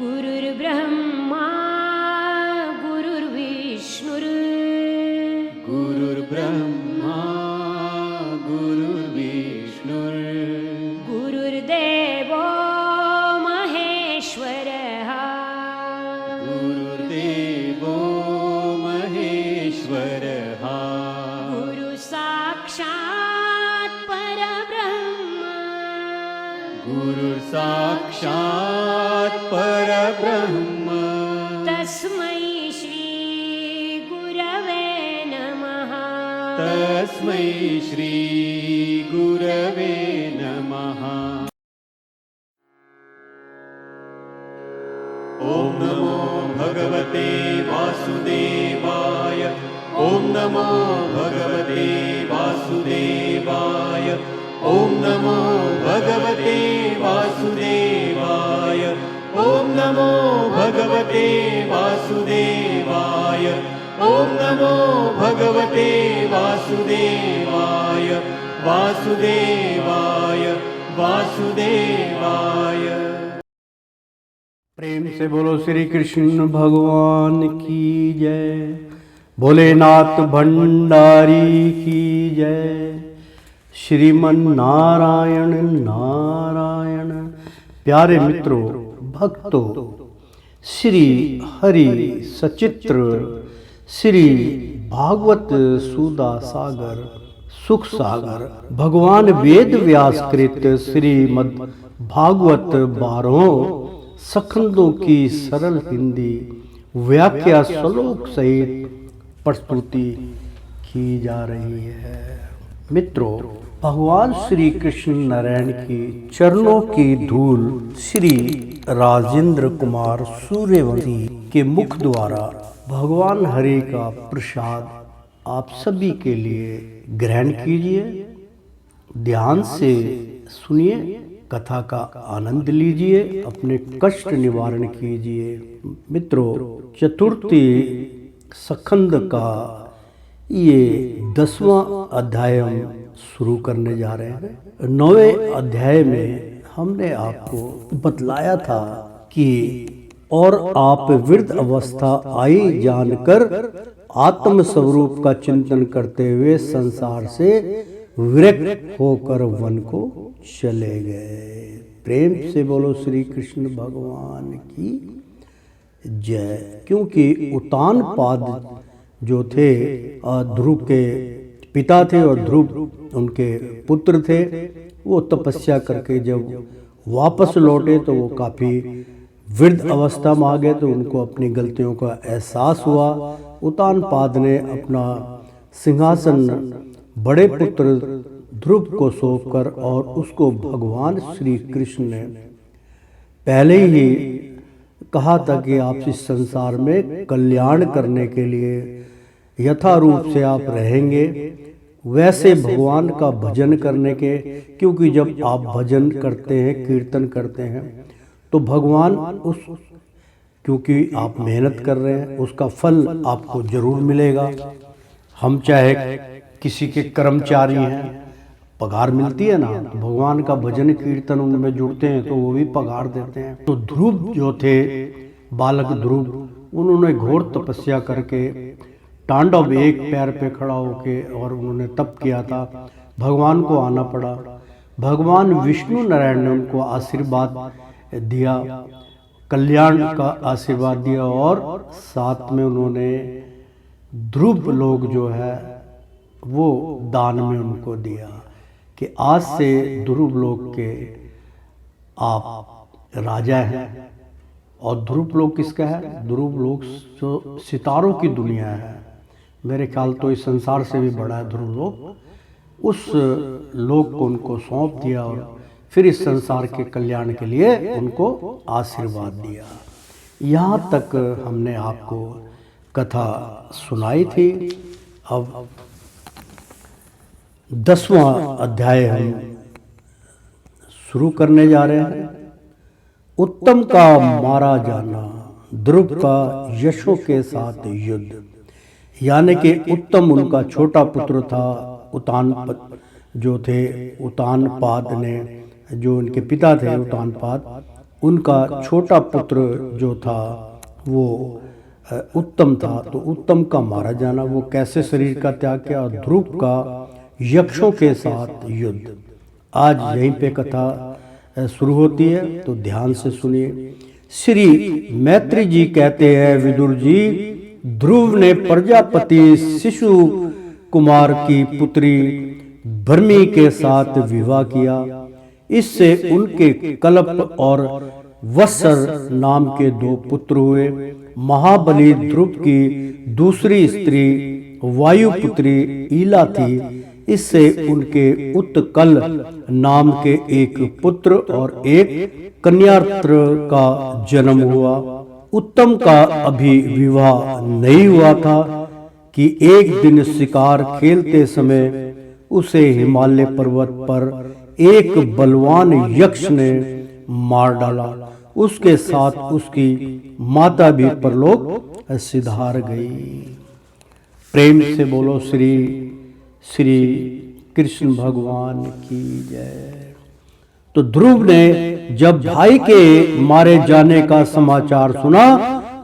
गुरुर्ब्रह्मा गुरुर्विष्णुर् गुरुर्ब्रह्मा गुरुर्विष्णुर् गुरुर्देवो महेश्वरः गुरुर्देवो महेश्वरः गुरुसाक्षात् परब्रह्म गुरुर्साक्षात् परब्रह्म तस्मै श्री गुरवे नमः तस्मै श्री गुरवे नमः। ॐ नमो भगवते वासुदेवाय ॐ नमो भगवते वासुदेवाय ॐ नमो भगवते वासुदेवाय ॐ नमो भगवते वासुदेवाय ॐ नमो भगवते वासुदेवाय वासुदेवाय वासुदेवाय। प्रेम से बोलो श्री कृष्ण भगवान की जय, भोलेनाथ भंडारी की जय, श्रीमन नारायण नारायण। प्यारे मित्रों, भक्तों, श्री हरि सचित्र श्री भागवत सुधा सागर सुख सागर भगवान वेद व्यास कृत श्रीमद् भागवत 12 सखंदों की सरल हिंदी व्याख्या श्लोक सहित प्रस्तुति की जा रही है। मित्रों, भगवान श्री कृष्ण नारायण की चरणों की धूल श्री राजेंद्र कुमार सूर्यवंशी के मुख द्वारा भगवान हरि का प्रसाद आप सभी के लिए ग्रहण कीजिए। ध्यान से सुनिए, कथा का आनंद लीजिए, अपने कष्ट निवारण कीजिए। मित्रों, चतुर्थी सखंद का ये 10वां अध्याय हम शुरू करने जा रहे हैं। 9वें अध्याय में हमने आपको बतलाया था कि और आप वृद्ध अवस्था आई जानकर आत्म स्वरूप का चिंतन करते हुए संसार से विरक्त होकर वन को चले गए। प्रेम से बोलो श्री कृष्ण भगवान की जय। क्योंकि उतानपाद जो थे ध्रुव के पिता थे और ध्रुव उनके पुत्र थे, वो तपस्या करके जब वापस लौटे तो वो काफ़ी वृद्ध अवस्था में आ गए, तो उनको अपनी गलतियों का एहसास हुआ। उतानपाद ने अपना सिंहासन बड़े पुत्र ध्रुव को सौंपकर और उसको भगवान श्री कृष्ण ने पहले ही कहा था कि आप इस संसार में कल्याण करने के लिए यथा रूप से आप रहेंगे, वैसे भगवान का भजन करने के, क्योंकि जब आप भजन करते हैं, कीर्तन करते हैं, तो भगवान क्योंकि आप मेहनत कर रहे हैं, उसका फल आपको जरूर मिलेगा। हम चाहे किसी के कर्मचारी हैं, पगार मिलती है ना, तो भगवान का भजन कीर्तन उनमें जुड़ते हैं तो वो भी पगार देते हैं। तो ध्रुव जो थे, बालक ध्रुव, उन्होंने घोर तपस्या करके तांडव एक पैर पे खड़ा होके और उन्होंने तप किया था, भगवान को आना पड़ा। भगवान विष्णु नारायण ने उनको आशीर्वाद दिया, कल्याण का आशीर्वाद दिया, और साथ में उन्होंने ध्रुव लोग जो है वो दान में उनको दिया कि आज से ध्रुव लोग के आप राजा हैं। और ध्रुव लोग किसका है? ध्रुव लोग जो सितारों की दुनिया है, मेरे ख्याल तो इस संसार से भी बड़ा है ध्रुव लोग। उस लोग को उनको सौंप दिया और फिर इस संसार के कल्याण के लिए उनको आशीर्वाद दिया। यहाँ तक हमने आपको कथा सुनाई थी। अब 10वां अध्याय हम शुरू करने जा रहे हैं। उत्तम का मारा जाना, ध्रुव का यशों के साथ युद्ध। यानी कि उत्तम उनका छोटा पुत्र था, उतानपाद जो थे, उतानपाद ने, जो उनके पिता थे उतानपाद, उनका छोटा पुत्र जो था वो उत्तम था, तो उत्तम का मारा जाना, वो कैसे शरीर का त्याग किया, और ध्रुव का यक्षों के साथ युद्ध। आज यहीं पे कथा शुरू होती है, तो ध्यान से सुनिए। श्री मैत्री जी कहते हैं, विदुर जी, ध्रुव ने प्रजापति शिशु कुमार की पुत्री भरमी के साथ विवाह किया। इससे उनके कल्प और वत्सर नाम के 2 पुत्र हुए। महाबली ध्रुव की दूसरी स्त्री वायुपुत्री ईला थी। इससे उनके उत्कल नाम के एक पुत्र और एक कन्यात्र का जन्म हुआ। उत्तम का अभी विवाह नहीं हुआ था कि एक दिन शिकार खेलते समय उसे हिमालय पर्वत पर एक बलवान यक्ष ने मार डाला। उसके साथ उसकी माता भी परलोक सिधार गई। प्रेम से बोलो श्री श्री कृष्ण भगवान की जय। तो ध्रुव ने जब भाई के मारे जाने का समाचार सुना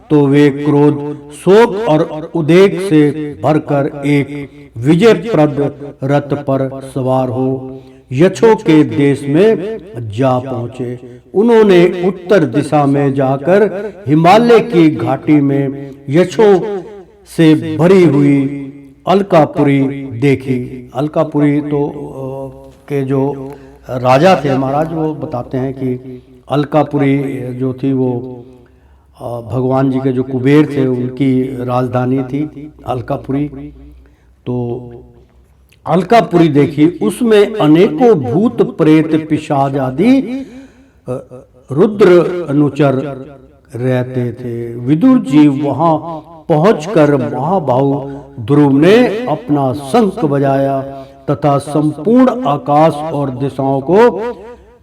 तो वे क्रोध, शोक और उद्वेग से भरकर एक विजयप्रद रथ पर सवार हो यक्षों के देश में जा पहुंचे। उन्होंने उत्तर दिशा में जाकर हिमालय की घाटी में यक्षों से भरी हुई अलकापुरी देखी। अलकापुरी तो के जो राजा थे महाराज, वो बताते हैं कि अलकापुरी जो थी वो भगवान जी के जो कुबेर थे उनकी राजधानी थी अलकापुरी। तो अलकापुरी देखी, उसमें अनेकों भूत प्रेत पिशाच आदि रुद्र अनुचर रहते थे। विदुर जी वहां पहुंचकर महाबाहु ध्रुव ने अपना शंख बजाया तथा संपूर्ण आकाश और दिशाओं को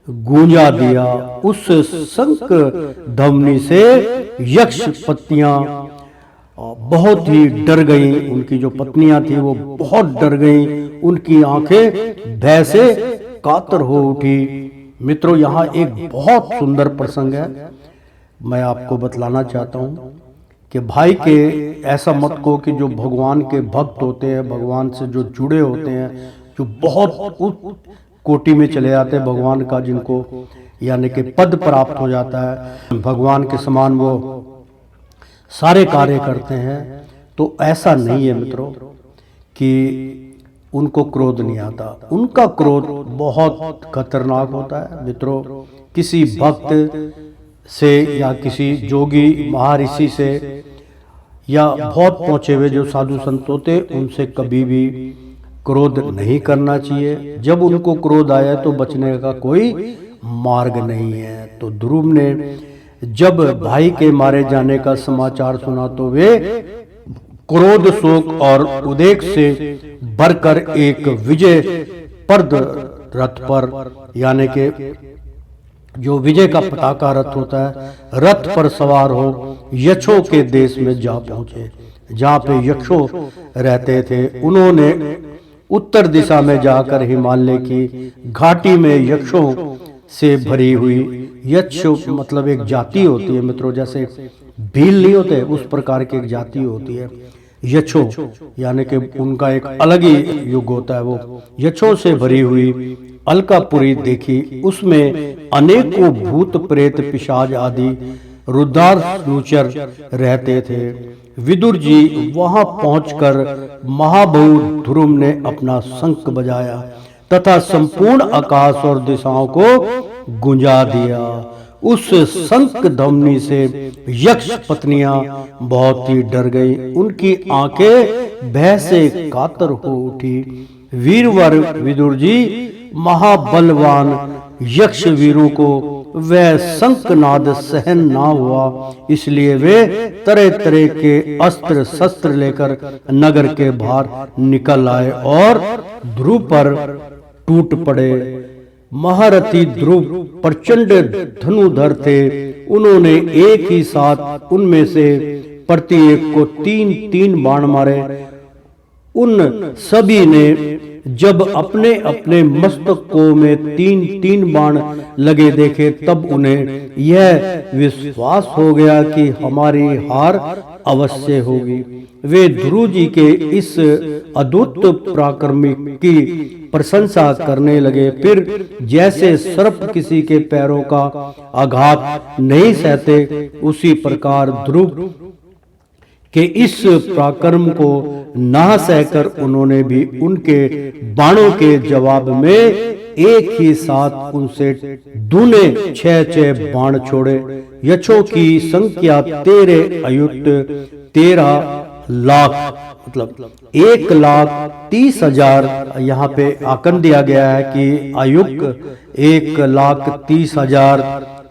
गूंजा दिया। उस शंख ध्वनि से यक्ष पत्नियां बहुत ही डर गईं। उनकी जो पत्नियां थी वो बहुत डर गईं। उनकी आंखें भय से कातर हो उठी। मित्रों, यहाँ एक बहुत सुंदर प्रसंग है, मैं आपको बतलाना चाहता हूँ कि भाई के ऐसा मत को कि जो भगवान के भक्त होते हैं, भगवान से जो जुड़े होते हैं, जो बहुत उच्च कोटि में चले जाते हैं भगवान का, जिनको यानी कि पद प्राप्त हो जाता है, भगवान के समान वो सारे कार्य करते हैं, तो ऐसा नहीं है मित्रों कि उनको क्रोध नहीं आता। उनका क्रोध बहुत खतरनाक होता है। मित्रों, किसी भक्त से या किसी जोगी महर्षि से या बहुत पहुंचे हुए जो साधु संत होते, उनसे कभी भी क्रोध नहीं करना चाहिए। जब उनको क्रोध आया तो बचने का कोई मार्ग नहीं है। तो ध्रुव ने जब भाई के मारे जाने का समाचार सुना तो वे क्रोध, शोक और उद्वेग से भरकर एक विजय प्रद रथ पर, यानी कि जो विजय का पताका रथ होता है, रथ पर सवार हो यक्षों के देश में जा पहुंचे, जहाँ पे यक्षों रहते थे। उन्होंने उत्तर दिशा में जाकर हिमालय की घाटी में यक्षों से भरी हुई, यक्ष मतलब एक जाति होती है मित्रों, जैसे भील नहीं होते उस प्रकार की एक जाति होती है यक्षों, यानी कि उनका एक अलग ही युग होता है। वो यक्षों से भरी हुई अलकापुरी देखी। उसमें अनेकों भूत प्रेत पिशाच आदि रुद्रानुचर रहते थे। विदुर जी वहां पहुंचकर महाबाहु ध्रुव ने अपना शंख बजाया तथा संपूर्ण आकाश और दिशाओं को गुंजा दिया। उस शंख ध्वनि से यक्ष पत्नियां बहुत ही डर गईं। उनकी आंखें भय से कातर हो उठी। वीरवर विदुर जी महाबलवान यक्ष वीरों को वह शंखनाद सहन ना हुआ, इसलिए वे तरह तरह के अस्त्र शस्त्र लेकर नगर के बाहर निकल आए और ध्रुव पर टूट पड़े। महारथी ध्रुव प्रचंड धनुधर थे। उन्होंने एक ही साथ उनमें से प्रत्येक को 3-3 बाण मारे। उन सभी ने जब अपने अपने मस्तकों में 3-3 बाण लगे देखे, तब उन्हें यह विश्वास हो गया कि हमारी हार अवश्य होगी। वे ध्रुव जी के इस अद्भुत पराक्रम की प्रशंसा करने लगे। फिर जैसे सर्प किसी के पैरों का आघात नहीं सहते, उसी प्रकार ध्रुव के इस पराक्रम को ना सहकर उन्होंने भी उनके बाणों के जवाब में एक ही साथ उनसे दूने 6 बाण छोड़े। यक्षों की संख्या 13 अयुत 13 लाख, मतलब 1,30,000 यहाँ पे आंकन दिया गया है कि आयुक्त 1,30,000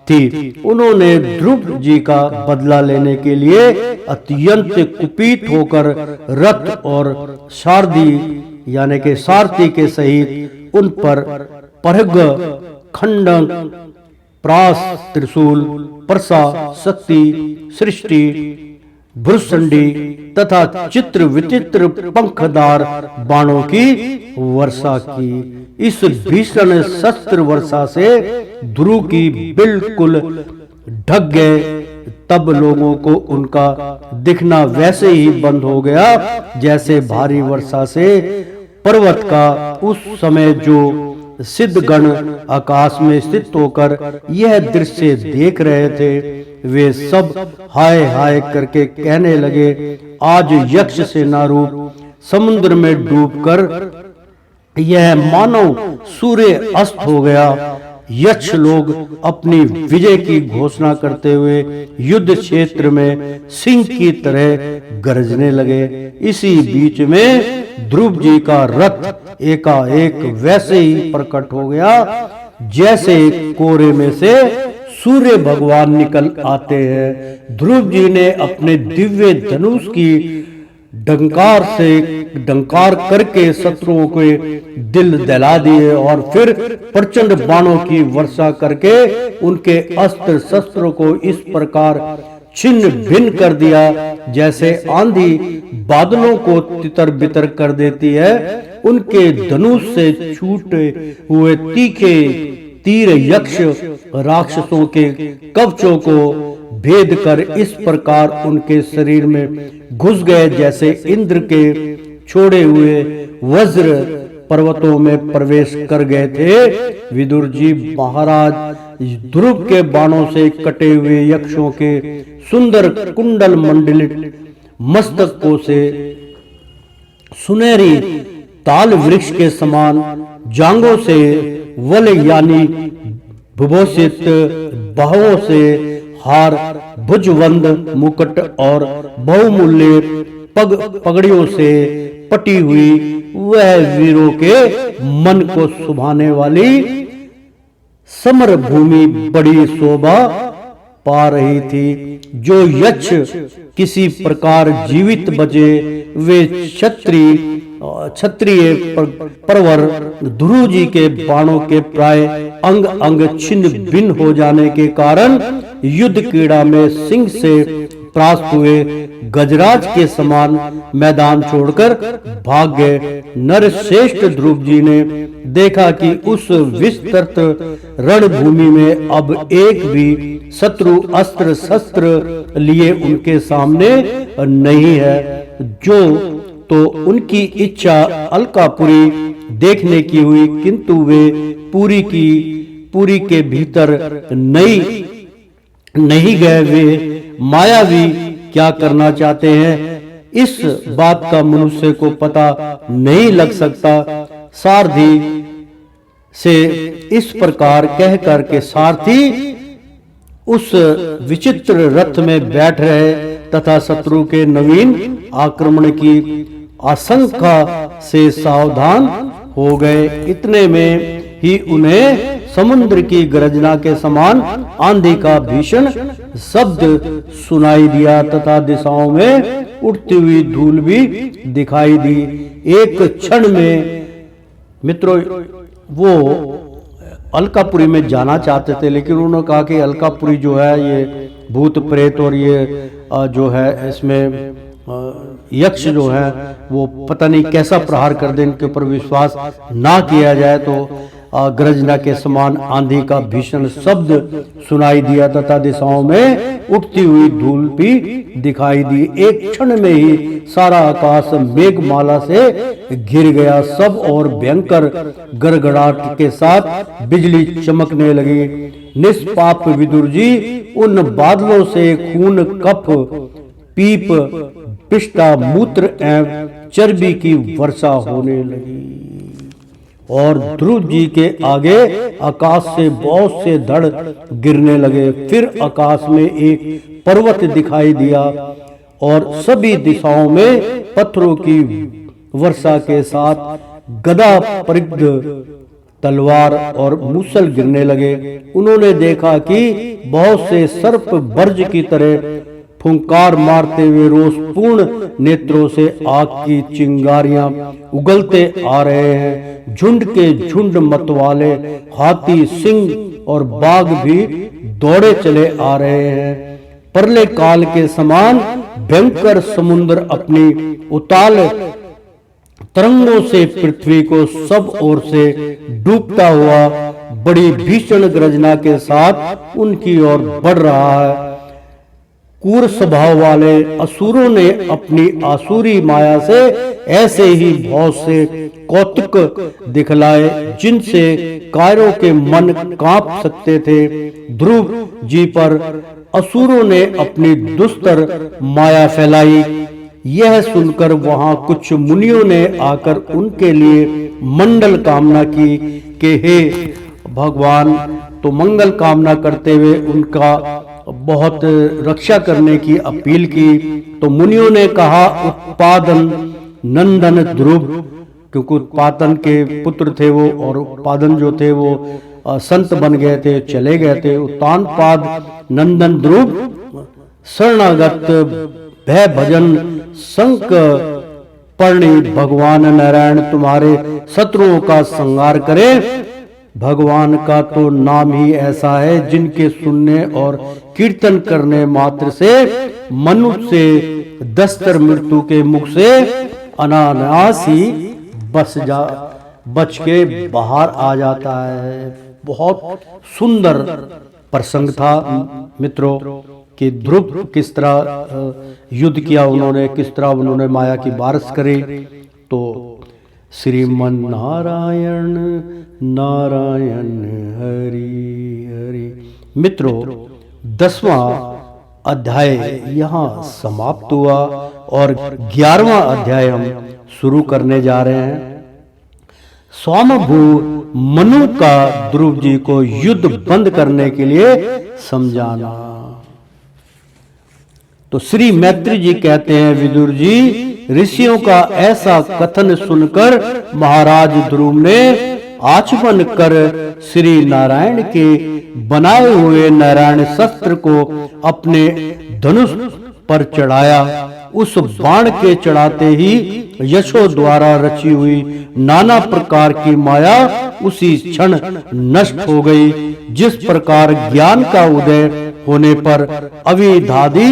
थी। उन्होंने ध्रुव जी का बदला लेने के लिए अत्यंत कुपित होकर रथ और सारथी यानी के सारथी के सहित उन पर परग, खंडक, प्रास, त्रिशूल, परसा, शक्ति, सृष्टि, भ्रुसंडी तथा चित्र विचित्र पंखदार बाणों की वर्षा की। इस भीषण शस्त्र वर्षा से ध्रुव की बिल्कुल ढक गए। तब लोगों को उनका दिखना वैसे ही बंद हो गया जैसे भारी वर्षा से पर्वत का उस समय जो सिद्धगण आकाश में स्थित होकर यह दृश्य देख रहे थे, वे सब हाय हाय करके कहने लगे, आज यक्ष सेना रूप समुद्र में डूबकर यह मानव सूर्य अस्त हो गया। यक्ष लोग अपनी विजय की घोषणा करते हुए युद्ध क्षेत्र में सिंह की तरह गरजने लगे। इसी बीच में ध्रुव जी का रथ एकाएक वैसे ही प्रकट हो गया जैसे कोहरे में से सूर्य भगवान निकल आते हैं। ध्रुव जी ने अपने दिव्य धनुष की डंकार करके शत्रुओं के दिल दहला दिए और फिर प्रचंड बाणों की वर्षा करके उनके अस्त्र शस्त्रों को इस प्रकार छिन्न भिन्न कर दिया जैसे आंधी बादलों को तितर बितर कर देती है। उनके धनुष से छूटे हुए तीखे तीर यक्ष राक्षसों के कवचों को भेद कर इस प्रकार उनके शरीर में घुस गए जैसे इंद्र के छोड़े हुए वज्र पर्वतों में प्रवेश कर गए थे। विदुर जी महाराज ध्रुव के बाणों से कटे हुए यक्षों के सुंदर कुंडल मंडलित मस्तकों से सुनहरी ताल वृक्ष के समान जांघों से वल यानी विभूषित बाहों से हार, भुजबंद मुकुट और बहुमूल्य पगड़ियों से पटी हुई वह वीरों के मन को सुभाने वाली समर भूमि बड़ी शोभा पा रही थी। जो यक्ष किसी प्रकार जीवित बचे वे क्षत्रिय परवर ध्रुव जी के बाणों के प्राय अंग अंग छिन्न भिन्न हो जाने के कारण युद्ध क्रीड़ा में सिंह से परास्त हुए गजराज के समान मैदान छोड़कर भाग गए। नरश्रेष्ठ ध्रुव जी ने देखा कि उस विस्तृत रणभूमि में अब एक भी शत्रु अस्त्र शस्त्र लिए उनके सामने नहीं है। जो तो उनकी इच्छा अलकापुरी देखने की हुई, किंतु वे पुरी के भीतर नहीं गए। वे मायावी क्या करना चाहते हैं इस बात का मनुष्य को पता नहीं लग सकता। सारथी से इस प्रकार कह कर के सारथी उस विचित्र रथ में बैठ रहे तथा शत्रु के नवीन आक्रमण की आशंका से सावधान हो गए। इतने में ही उन्हें समुद्र की गर्जना के समान आंधी का भीषण शब्द सुनाई दिया तथा दिशाओं में उड़ती हुई धूल भी दिखाई दी। एक क्षण में मित्रों वो अलकापुरी में जाना चाहते थे, लेकिन उन्होंने कहा कि अलकापुरी जो है ये भूत प्रेत और ये जो है इसमें यक्ष जो है वो पता नहीं कैसा प्रहार कर दे, इनके ऊपर विश्वास ना किया जाए तो गर्जना के समान आंधी का भीषण शब्द सुनाई दिया तथा दिशाओं में उठती हुई धूल भी दिखाई दी। एक क्षण में ही सारा आकाश मेघमाला से घिर गया। सब और भयंकर गड़गड़ाहट के साथ बिजली चमकने लगी। निष्पाप विदुर जी उन बादलों से खून, कफ, पीप, पिष्टा, मूत्र एवं चर्बी की वर्षा होने लगी और ध्रुव जी के आगे आकाश से बहुत से धड़ गिरने लगे। फिर आकाश में एक पर्वत दिखाई दिया और सभी दिशाओं में पत्थरों की वर्षा के साथ गदा, परिघ, तलवार और मूसल गिरने लगे। उन्होंने देखा कि बहुत से सर्प बर्ज की तरह फुंकार मारते हुए रोषपूर्ण नेत्रों से आग की चिंगारियां उगलते आ रहे हैं। झुंड के झुंड मतवाले हाथी, सिंह और बाघ भी दौड़े चले आ रहे हैं। प्रलय काल के समान भयंकर समुद्र अपनी उताल तरंगों से पृथ्वी को सब ओर से डूबता हुआ बड़ी भीषण गर्जना के साथ उनकी ओर बढ़ रहा है। क्रूर स्वभाव वाले असुरों ने अपनी आसुरी माया से ऐसे ही बहुत से कौतुक दिखलाए जिनसे कायरों के मन कांप सकते थे। ध्रुव जी पर असुरों ने अपनी दुस्तर माया फैलाई। यह सुनकर वहां कुछ मुनियों ने आकर उनके लिए मंगल कामना की कि हे भगवान, तो मंगल कामना करते हुए उनका बहुत रक्षा करने की अपील की। तो मुनियों ने कहा, उत्पादन नंदन ध्रुव, क्योंकि उत्पादन के पुत्र थे वो, और उत्पादन जो थे वो संत बन गए थे, चले गए थे। उत्तानपाद नंदन ध्रुव शरणागत भय भजन संक पर्णी भगवान नारायण तुम्हारे शत्रुओं का संहार करे। भगवान का तो नाम ही ऐसा है जिनके सुनने और कीर्तन करने मात्र से मनुष्य से दस्तर मृत्यु के मुख से अनायास ही बच के बाहर आ जाता है। बहुत सुंदर प्रसंग था मित्रों कि ध्रुव किस तरह युद्ध किया उन्होंने, किस तरह उन्होंने माया की बारिश करी। तो श्रीमन नारायण नारायण हरि हरि। मित्रों, 10वां अध्याय यहाँ समाप्त हुआ और 11वां अध्याय हम शुरू करने जा रहे हैं। स्वामभू मनु का ध्रुव जी को युद्ध बंद करने के लिए समझाना। तो श्री मैत्री जी कहते हैं, विदुर जी, ऋषियों का ऐसा कथन सुनकर महाराज ध्रुव ने आचमन कर श्री नारायण के बनाए हुए नारायण शस्त्र को अपने धनुष पर चढ़ाया। उस बाण के चढ़ाते ही यशो द्वारा रची हुई नाना प्रकार की माया उसी क्षण नष्ट हो गई। जिस प्रकार ज्ञान का उदय होने पर अविधादि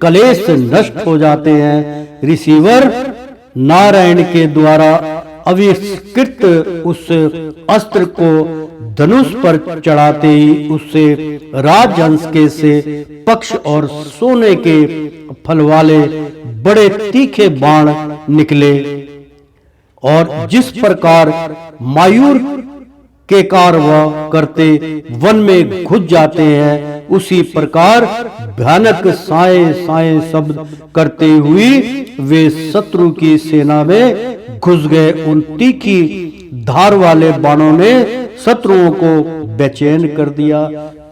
कलेश नष्ट हो जाते हैं, ऋषिवर नारायण के द्वारा आविष्कृत उस अस्त्र को धनुष पर चढ़ाते ही उससे राजहंस के से पक्ष और सोने के फल वाले बड़े तीखे बाण निकले और जिस प्रकार मायूर के कार्य करते वन में घुस जाते हैं, उसी प्रकार भयानक साए साए शब्द करते हुए वे शत्रु की सेना में घुस गए। उन तीखी धार वाले बाणों ने शत्रुओं को बेचैन कर दिया।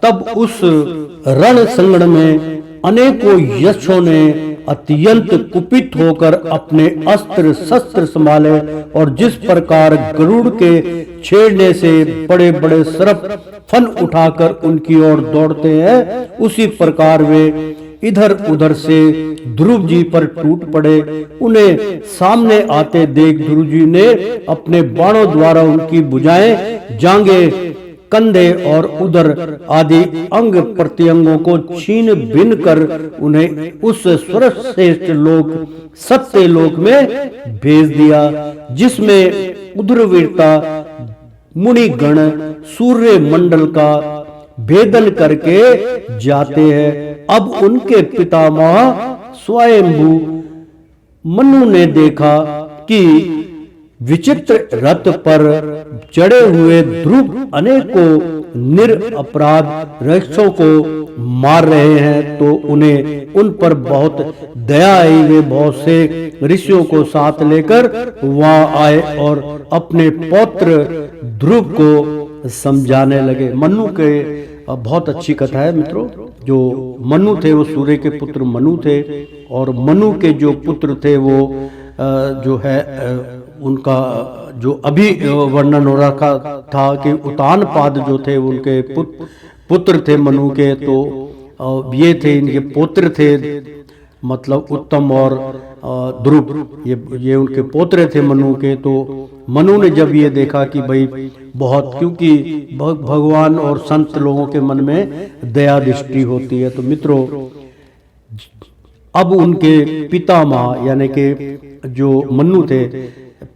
तब उस रण संगण में अनेकों यक्षों ने अत्यंत कुपित होकर अपने अस्त्र शस्त्र संभाले और जिस प्रकार गरुड़ के छेड़ने से बड़े बड़े सर्प फन उठाकर उनकी ओर दौड़ते हैं, उसी प्रकार वे इधर उधर से ध्रुव जी पर टूट पड़े। उन्हें सामने आते देख ध्रुव जी ने अपने बाणों द्वारा उनकी भुजाएं, जांघें कंधे और उदर आदि अंग प्रत्यंगों को छीन भिन्न कर उन्हें उस सर्वश्रेष्ठ लोक सत्य लोक में भेज दिया, जिसमें उग्रवीरता मुनिगण सूर्य मंडल का भेदन करके जाते हैं। अब उनके पितामह स्वयंभू मनु ने देखा कि विचित्र रथ पर चढ़े हुए ध्रुव अनेकों निरपराध राक्षसों को मार रहे हैं, तो उन्हें उन पर बहुत दया आई। वे बहुत से ऋषियों को साथ लेकर वहां आए और अपने पौत्र ध्रुव को समझाने लगे। मनु के बहुत अच्छी कथा है मित्रों। जो मनु थे वो सूर्य के पुत्र मनु थे, और मनु के जो पुत्र थे वो जो है उनका जो अभी वर्णन हो रखा था कि उतानपाद जो थे उनके पुत्र थे मनु के, तो ये थे इनके पुत्र थे, मतलब उत्तम और ध्रुव, ये उनके पोत्र थे मनु के। तो मनु ने जब ये देखा कि भाई बहुत, क्योंकि भगवान और संत लोगों के मन में दया दृष्टि होती है, तो मित्रों अब उनके पितामह यानी कि जो मनु थे,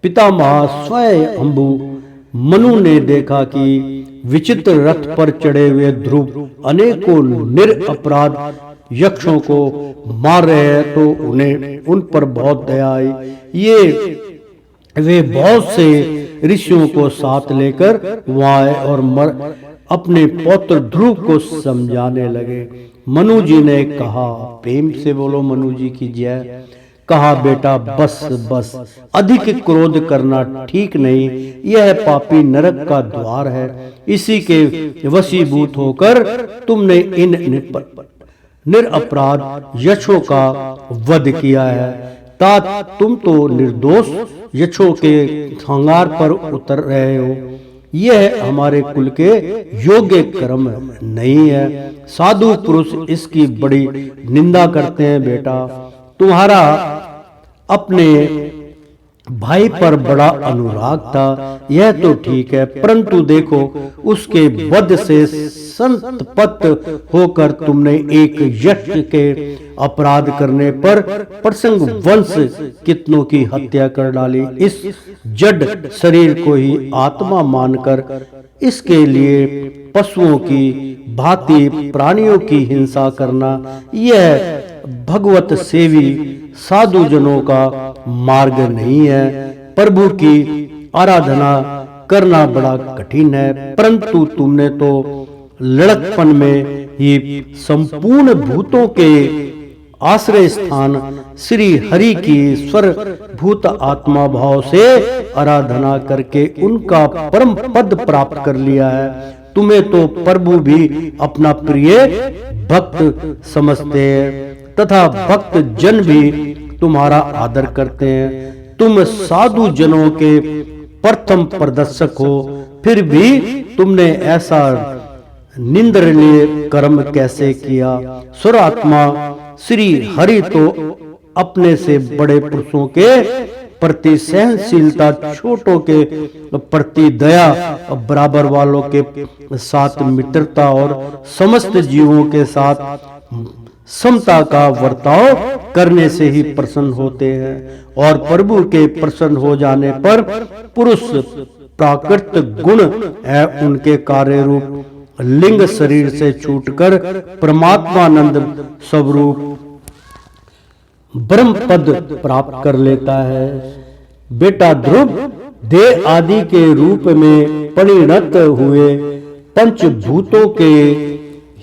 पितामह स्वयंभू मनु ने देखा कि विचित्र रथ पर चढ़े हुए ध्रुव अनेकों निरपराध यक्षों को मार रहे हैं, तो उन्हें उन पर बहुत दया आई। वे बहुत से ऋषियों को साथ लेकर वहां आए और अपने पौत्र ध्रुव को समझाने लगे। मनु जी ने कहा, प्रेम से बोलो मनु जी की जय। कहा, बेटा बस बस, अधिक क्रोध करना ठीक नहीं, यह पापी नरक का द्वार है। इसी के वशीभूत होकर तुमने इन निरपराध यक्षों का वध किया है। तात तुम तो निर्दोष यक्षों के संहार पर उतर रहे हो। यह हमारे कुल के योग्य कर्म नहीं है। साधु पुरुष इसकी बड़ी निंदा करते हैं। बेटा तुम्हारा अपने भाई पर बड़ा अनुराग था, यह तो ठीक है, परंतु देखो उसके वध से संतप्त होकर तुमने एक यक्ष के अपराध करने पर प्रसंग वंश कितनों की हत्या कर डाली। इस जड़ शरीर को ही आत्मा मानकर इसके लिए पशुओं की भांति प्राणियों की हिंसा करना, यह भगवत सेवी साधु जनों का मार्ग नहीं है। प्रभु की आराधना करना बड़ा कठिन है, परंतु तुमने तो लड़कपन में ही संपूर्ण भूतों के आश्रय स्थान श्री हरि की स्वर भूत आत्मा भाव से आराधना करके उनका परम पद प्राप्त कर लिया है। तुम्हें तो प्रभु भी अपना प्रिय भक्त समझते हैं तथा भक्त जन भी तुम्हारा आदर करते हैं। तुम साधु जनों के प्रथम प्रदर्शक हो, फिर भी तुमने ऐसा निंदनीय कर्म कैसे किया। सुरात्मा श्री हरि तो अपने से बड़े पुरुषों के प्रति सहनशीलता, छोटों के प्रति दया, बराबर वालों के साथ मित्रता और समस्त जीवों के साथ समता का वर्ताव करने से ही प्रसन्न होते हैं। और प्रभु के प्रसन्न हो जाने पर पुरुष प्राकृत गुण है उनके कार्य रूप लिंग शरीर से छूटकर परमात्मानंद स्वरूप ब्रह्म पद प्राप्त कर लेता है। बेटा ध्रुव देह आदि के रूप में परिणत हुए पंचभूतों के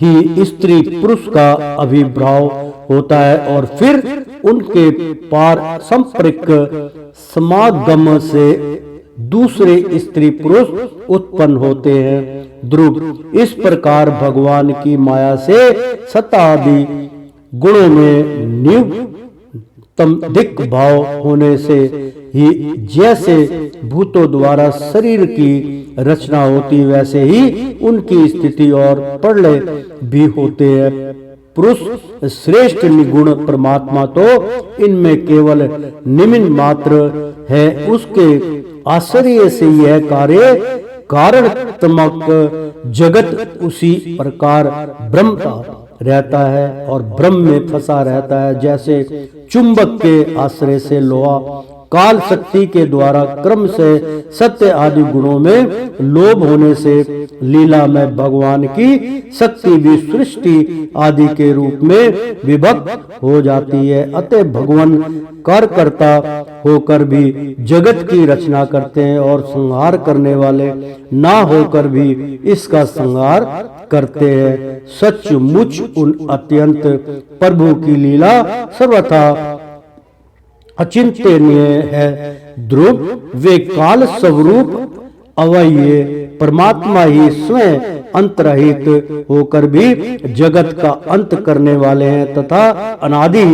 ही स्त्री पुरुष का अभिभाव होता है और फिर उनके पार संपर्क समागम से दूसरे स्त्री पुरुष उत्पन्न होते हैं। ध्रुव इस प्रकार भगवान की माया से सतादि गुणों में नियुक्त भाव होने से ही जैसे भूतों द्वारा शरीर की रचना होती, वैसे ही उनकी स्थिति और प्रलय भी होते हैं। पुरुष श्रेष्ठ निगुण परमात्मा तो इनमें केवल निमित्त मात्र है। उसके आश्चर्य से यह कार्य कारणत्मक जगत उसी प्रकार ब्रह्मता रहता है और ब्रह्म में फंसा रहता है। जैसे चुंबक के आश्रय से लोहा काल शक्ति के द्वारा क्रम से सत्य आदि गुणों में लोभ होने से लीला में भगवान की शक्ति भी सृष्टि आदि के रूप में विभक्त हो जाती है। अतः भगवान कार्यकर्ता होकर भी जगत की रचना करते हैं और संहार करने वाले ना होकर भी इसका संहार करते हैं। सचमुच उन अत्यंत प्रभु की लीला सर्वथा अचिंतनीय है। ध्रुव वे काल स्वरूप अवय्य परमात्मा ही स्वयं अंतरहित होकर भी जगत का अंत करने वाले हैं तथा अनादि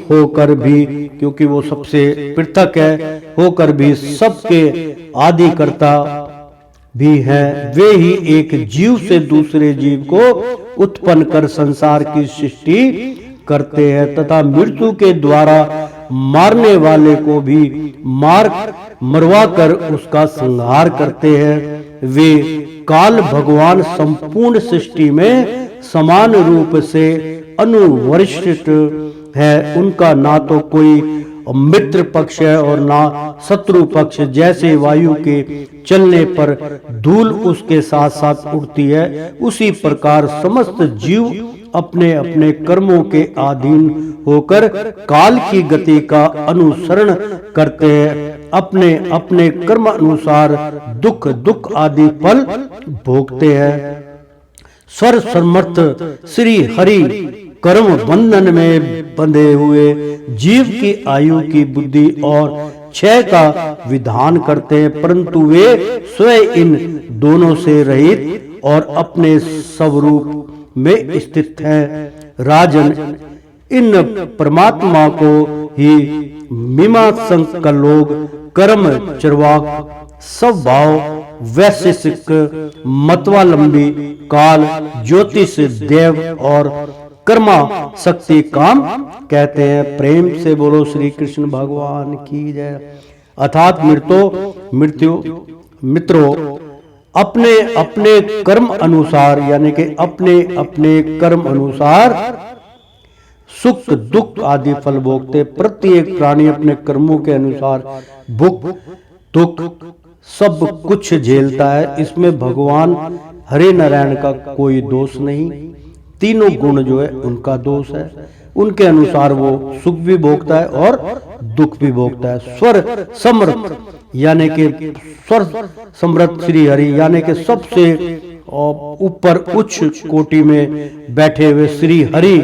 होकर भी, क्योंकि वो सबसे पृथक है, होकर भी सबके आदि करता भी हैं। वे ही एक जीव से दूसरे जीव को उत्पन्न कर संसार की सृष्टि करते हैं तथा मृत्यु के द्वारा मारने वाले को भी मरवा कर उसका संहार करते हैं। वे काल भगवान संपूर्ण सृष्टि में समान रूप से अनुवर्षित है। उनका ना तो कोई मित्र पक्ष है और ना शत्रु पक्ष। जैसे वायु के चलने पर धूल उसके साथ साथ उड़ती है, उसी प्रकार समस्त जीव अपने अपने कर्मों के अधीन होकर काल की गति का अनुसरण करते हैं। अपने अपने कर्म अनुसार दुख आदि फल भोगते हैं। स्वर समर्थ श्री हरि कर्म बंधन में बंधे हुए जीव की आयु की बुद्धि और क्षय का विधान करते हैं, परंतु वे स्वयं इन दोनों से रहित और अपने स्वरूप में स्थित हैं। राजन, इन परमात्मा को ही मीमांसक लोग कर्म चरवाक स्वभाव वैशेषिक मतवालंबी काल ज्योतिष देव और कर्मा शक्ति काम कहते हैं। प्रेम से बोलो श्री कृष्ण भगवान की जय। अर्थात मित्रों अपने अपने कर्म अनुसार, यानी कि अपने अपने कर्म अनुसार सुख दुख आदि फल भोगते। प्रत्येक प्राणी अपने कर्मों के अनुसार भुख दुख सब कुछ झेलता है। इसमें भगवान हरि नारायण का कोई दोष नहीं। तीनों गुण जो है उनका दोष है। उनके अनुसार वो सुख भी भोगता है और दुख भी भोगता है। स्वर समर्थ यानी कि स्वर समर्थ श्री हरि यानी कि सबसे ऊपर उच्च कोटि में बैठे हुए श्री हरि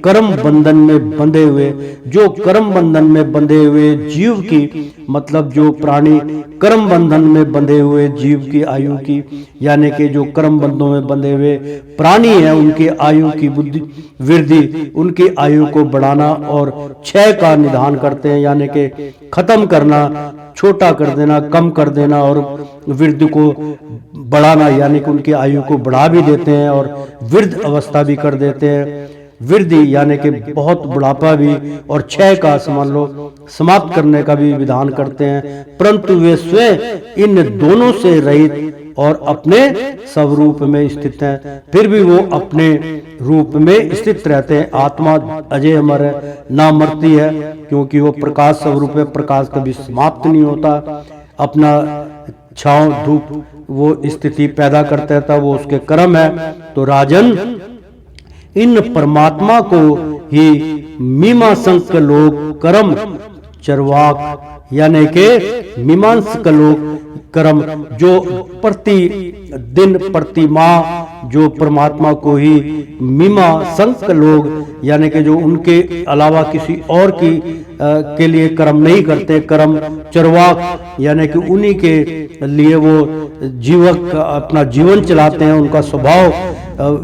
कर्म बंधन में बंधे हुए, जो कर्म बंधन में बंधे हुए जीव की, मतलब जो प्राणी कर्म बंधन में बंधे हुए जीव की आयु की, यानी कि जो कर्म बंधनों में बंधे हुए प्राणी हैं उनकी आयु की बुद्धि वृद्धि, उनकी आयु को बढ़ाना और क्षय का निदान करते हैं, यानी कि खत्म करना, छोटा कर देना, कम कर देना और वृद्धि को बढ़ाना, यानी कि उनकी आयु को बढ़ा भी देते हैं और वृद्ध अवस्था भी कर देते हैं। वृद्धि यानी कि बहुत बुढ़ापा भी और क्षय का समझ लो समाप्त करने का भी विधान करते हैं। परंतु वे स्वयं इन दोनों से रहित और अपने स्वरूप में स्थित हैं, फिर भी वो अपने रूप में स्थित रहते हैं। आत्मा अजय अमर है, ना मरती है, क्योंकि वो प्रकाश स्वरूप है, प्रकाश कभी समाप्त नहीं होता। अपना छांव धूप वो स्थिति पैदा करता रहता, वो उसके कर्म है। तो राजन, इन परमात्मा को ही मीमांसक लोग कर्म चरवाक यानी के मीमांसक लोग कर्म जो प्रति दिन प्रति माह जो परमात्मा को ही मीमांसक लोग यानी कि जो उनके अलावा किसी और की के लिए कर्म नहीं करते, कर्म चरवाक यानी कि उन्हीं के लिए वो जीवक अपना जीवन चलाते हैं। उनका स्वभाव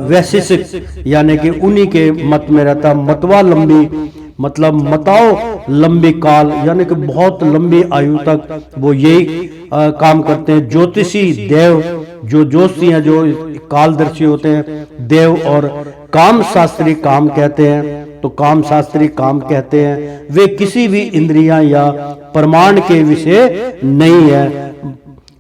वैशेषिक यानी कि उन्हीं के मत में रहता। मतवा लंबी मतलब मताओ लंबी काल यानी कि बहुत लंबी आयु तक वो यही काम करते हैं। ज्योतिषी देव जो ज्योतिषी हैं, जो कालदर्शी होते हैं देव, और काम शास्त्री काम कहते हैं। तो काम शास्त्री काम कहते हैं वे किसी भी इंद्रियां या प्रमाण के विषय नहीं है,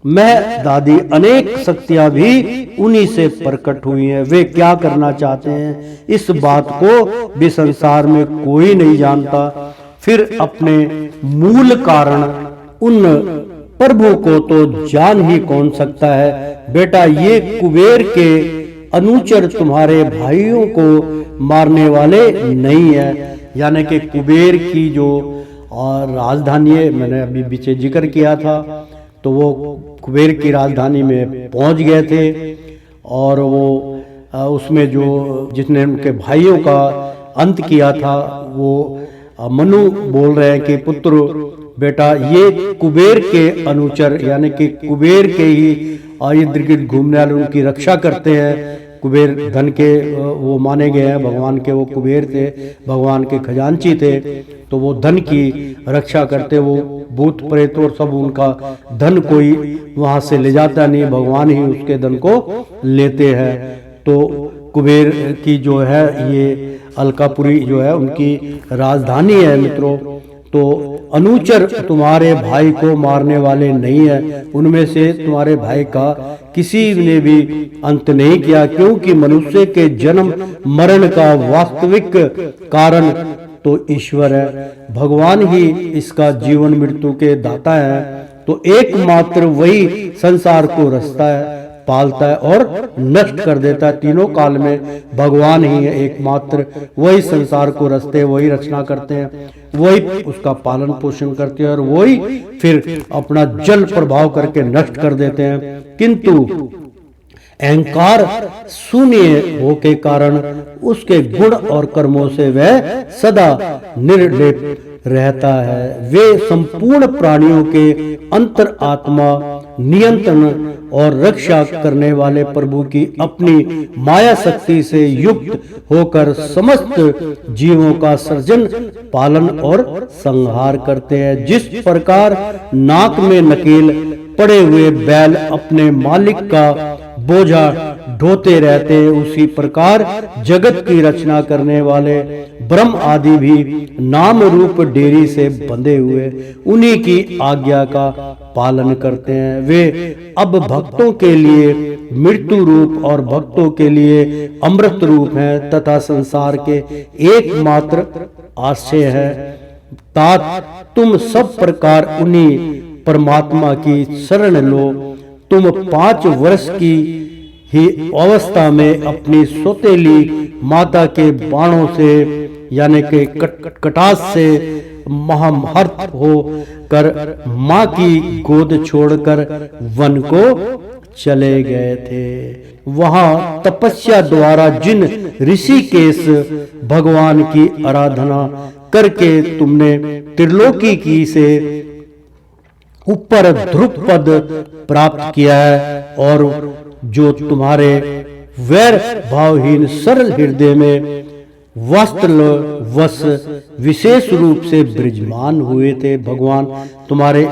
मैं दादी अनेक शक्तियां भी उन्हीं से प्रकट हुई हैं। वे क्या करना चाहते हैं इस बात को भी संसार में कोई नहीं जानता। फिर अपने मूल कारण उन प्रभु को तो जान ही कौन सकता है। बेटा, ये कुबेर के अनुचर तुम्हारे भाइयों को मारने वाले नहीं है। यानी कि कुबेर की जो राजधानी है, मैंने अभी पीछे जिक्र किया था, तो वो कुबेर की राजधानी में पहुंच गए थे और वो उसमें जो जिसने उनके भाइयों का अंत किया था वो मनु बोल रहे हैं कि पुत्र बेटा, ये कुबेर के अनुचर यानी कि कुबेर के ही इर्द गिर्द घूमने वाले उनकी रक्षा करते हैं। कुबेर धन के वो माने गए हैं, भगवान के वो कुबेर थे, भगवान के खजांची थे, तो वो धन की रक्षा करते। वो भूत प्रेत और सब उनका धन कोई वहां से ले जाता नहीं, भगवान ही उसके धन को लेते हैं। तो कुबेर की जो है ये अलकापुरी जो है उनकी राजधानी है मित्रों। तो अनुचर तुम्हारे भाई को मारने वाले नहीं है, उनमें से तुम्हारे भाई का किसी ने भी अंत नहीं किया, क्योंकि मनुष्य के जन्म मरण का वास्तविक कारण तो ईश्वर है। भगवान ही इसका जीवन मृत्यु के दाता है। तो एकमात्र वही संसार को रचता है, पालता है और नष्ट कर देता है। तीनों काल में भगवान ही है एकमात्र, वही संसार को रचते, वही रचना करते हैं, वही उसका पालन पोषण करते हैं और वही फिर अपना जल प्रभाव करके नष्ट कर देते हैं। किंतु अहंकार शून्य हो के कारण उसके गुण और कर्मों से वह सदा निर्लेप रहता है। वे संपूर्ण प्राणियों के अंतर आत्मा नियंत्रण और रक्षा करने वाले प्रभु की अपनी माया शक्ति से युक्त होकर समस्त जीवों का सृजन, पालन और संहार करते हैं। जिस प्रकार नाक में नकेल पड़े हुए बैल अपने मालिक का बोझा ढोते रहते हैं, उसी प्रकार जगत की रचना करने वाले ब्रह्म आदि भी नाम रूप डेरी से बंधे हुए उन्हीं की आज्ञा का पालन करते हैं। वे अब भक्तों के लिए मृत्यु रूप और भक्तों के लिए अमृत रूप हैं तथा संसार के एकमात्र आश्रय है। तात तुम सब प्रकार उन्हीं परमात्मा की शरण लो। तुम 5 वर्ष की ही अवस्था में अपनी सौतेली माता के बाणों से यानी कि कटास से महामहर्त हो कर माँ की गोद छोड़कर वन को चले गए थे। वहां तपस्या द्वारा जिन ऋषिकेश भगवान की आराधना करके तुमने त्रिलोकी की से ऊपर ध्रुव पद प्राप्त किया है और जो तुम्हारे वैर भावहीन सरल हृदय में वश विशेष रूप से विराजमान हुए थे। भगवान तुम्हारे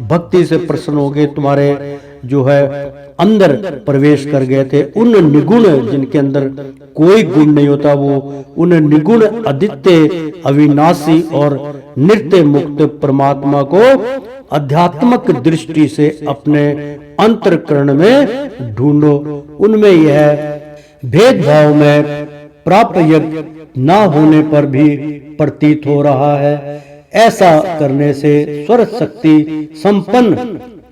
भक्ति से प्रसन्न हो गए, तुम्हारे जो है अंदर प्रवेश कर गए थे। उन निगुण जिनके अंदर कोई गुण नहीं होता, वो उन निगुण अद्वितीय अविनाशी और नित्य मुक्त परमात्मा को आध्यात्मिक दृष्टि से अपने अंतःकरण में ढूंढो। उनमें यह भेदभाव में प्राप्त यज्ञ न होने पर भी प्रतीत हो रहा है। ऐसा करने से स्वर शक्ति संपन्न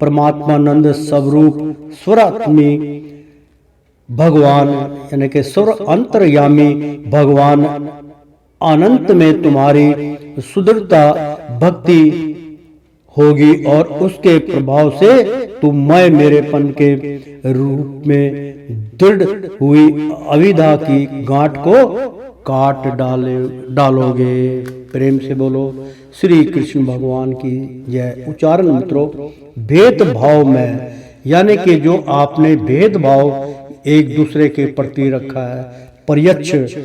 परमात्मानंद स्वरूप स्वरात्मी भगवान यानी कि स्वर अंतर्यामी भगवान अनंत में तुम्हारी सुदृढ़ता भक्ति होगी और उसके प्रभाव से तुम मैं मेरेपन के रूप में दृढ़ हुई अविद्या की गांठ को काट डालोगे। प्रेम से बोलो श्री कृष्ण भगवान की जय। उच्चारण मित्रों, भेदभाव में यानी कि जो आपने भेदभाव एक दूसरे के प्रति रखा है, प्रयच्छ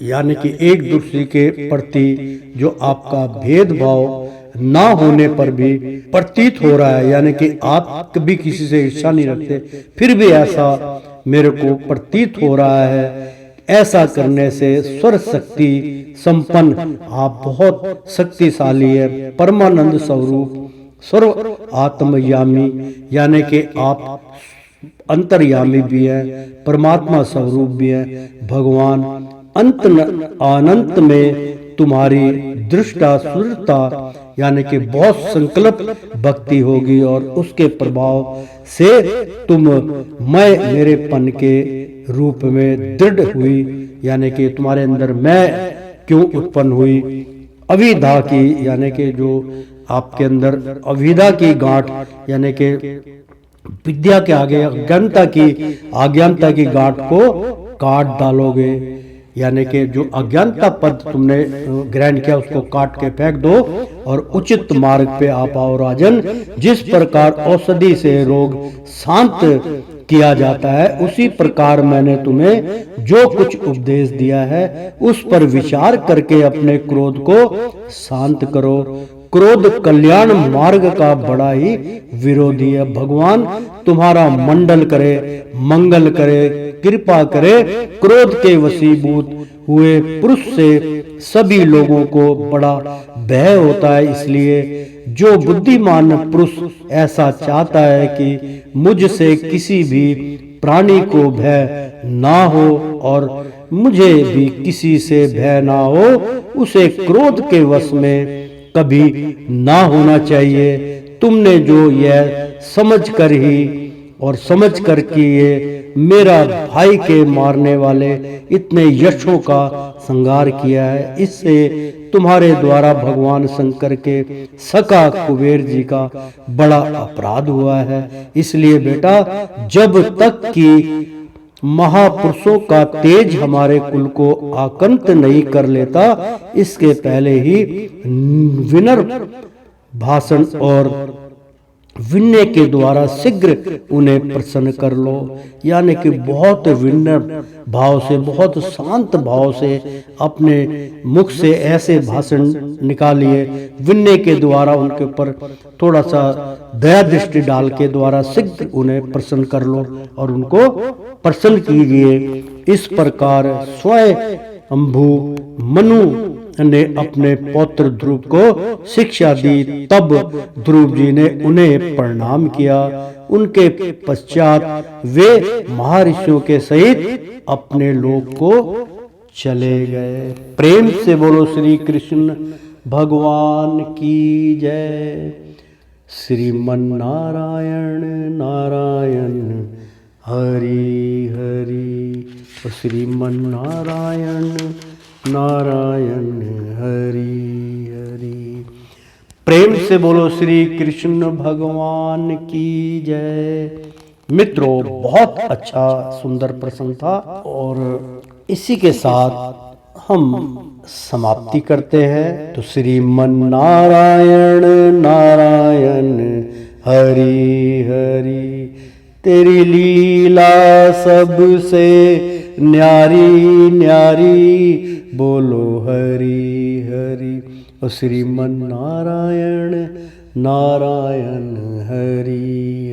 यानी कि एक दूसरे के प्रति जो आपका भेदभाव ना होने पर भी प्रतीत हो रहा है, यानी कि आप कभी किसी से ईर्ष्या नहीं रखते, फिर भी ऐसा मेरे को प्रतीत हो रहा है। ऐसा करने से स्वर शक्ति संपन्न आप बहुत शक्तिशाली है, परमानंद स्वरूप सर्व आत्मयामी, यानी कि आप अंतर्यामी भी है, परमात्मा स्वरूप भी है। भगवान अनंत में तुम्हारी दृष्टा सुदृढ़ता, यानी कि बहुत संकल्प भक्ति होगी और उसके प्रभाव से तुम मैं मेरेपन के रूप में दृढ़ हुई, यानी कि तुम्हारे अंदर मैं क्यों उत्पन्न हुई। अविद्या की, यानी कि जो आपके अंदर अविद्या की गांठ, यानी कि विद्या के आगे अज्ञानता की गांठ को काट डालोगे, यानी कि जो अज्ञानता पद तुमने ग्रहण किया उसको काट के फेंक दो और उचित मार्ग पे आप आओ राजन। जिस प्रकार औषधि से रोग शांत किया जाता है, उसी प्रकार मैंने तुम्हें जो कुछ उपदेश दिया है उस पर विचार करके अपने क्रोध को शांत करो। क्रोध कल्याण मार्ग का बड़ा ही विरोधी है। भगवान तुम्हारा मंडल करे, मंगल करे, कृपा करे। क्रोध के वशीभूत हुए पुरुष से सभी लोगों को बड़ा भय होता है, इसलिए जो बुद्धिमान पुरुष ऐसा चाहता है कि मुझसे किसी भी प्राणी को भय ना हो और मुझे भी किसी से भय ना हो, उसे क्रोध के वश में कभी ना होना चाहिए। तुमने जो यह समझ कर कि ये मेरा भाई के मारने वाले इतने यशों का संहार किया है, इससे तुम्हारे द्वारा भगवान शंकर के सखा कुबेर जी का बड़ा अपराध हुआ है। इसलिए बेटा, जब तक कि महापुरुषों का तेज हमारे कुल को आकंत नहीं कर लेता, इसके पहले ही विनम्र भाषण और विनय के द्वारा शीघ्र उन्हें प्रसन्न कर लो। यानी कि बहुत विनम्र भाव से, बहुत शांत भाव से अपने मुख से ऐसे भाषण निकालिए, विनय के द्वारा उनके ऊपर थोड़ा सा दया दृष्टि डाल के द्वारा शीघ्र उन्हें प्रसन्न कर लो और उनको प्रसन्न कीजिए। इस प्रकार स्वयं अम्भु मनु ने अपने पौत्र ध्रुव को शिक्षा दी। तब ध्रुव जी ने उन्हें प्रणाम किया। उनके पश्चात वे महर्षियों के सहित अपने लोक को चले गए। प्रेम से बोलो श्री कृष्ण भगवान की जय। श्रीमन नारायण नारायण हरि हरि, श्रीमन नारायण नारायण हरि हरि। प्रेम से बोलो श्री कृष्ण भगवान की जय। मित्रों, बहुत अच्छा सुंदर प्रसंग था और इसी के साथ हम समाप्ति करते हैं। तो श्रीमन नारायण नारायण हरि हरि, तेरी लीला सबसे न्यारी न्यारी, बोलो हरि हरि। और श्रीमन नारायण नारायण हरि